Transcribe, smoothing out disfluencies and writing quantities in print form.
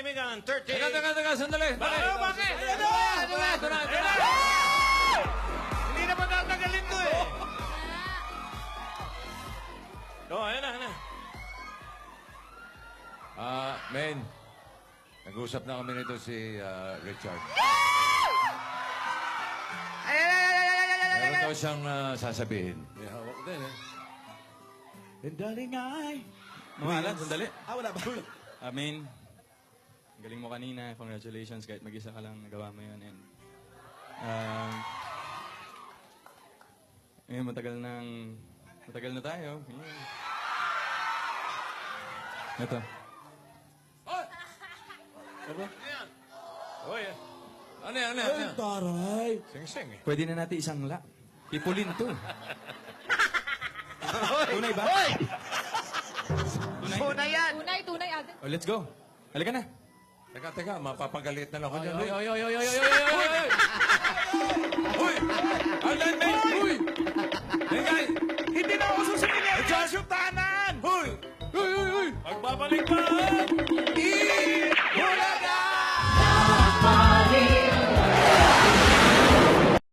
kaibigan, 30. Teka, sandali. Bakit? Ito na. Hindi na magtatagalin to eh. Ayan na. Men, nag-uusap na kami nito si Richard. Meron daw siyang sasabihin. May hawak din eh. And darling, Mga alam, sandali. wala ba? Amin. Galing mo kanina. Congratulations. Kahit mag-isa ka lang, nagawa mo yun. And, matagal na tayo. Yeah. Ito. Oy, Ano yan? Ay, taray. Sing-sing eh. Pwede na natin isang la. Ipulin to. Tunay ba? Tunay? yan. Tunay, ate. Oh, let's go. Halika na. Teka, mapapagalit na lang ako dyan. Oy! Aldan, men! Uy! Hindi na ako susingin yan. Joshua Tanan. Uy! Magbabalik pa.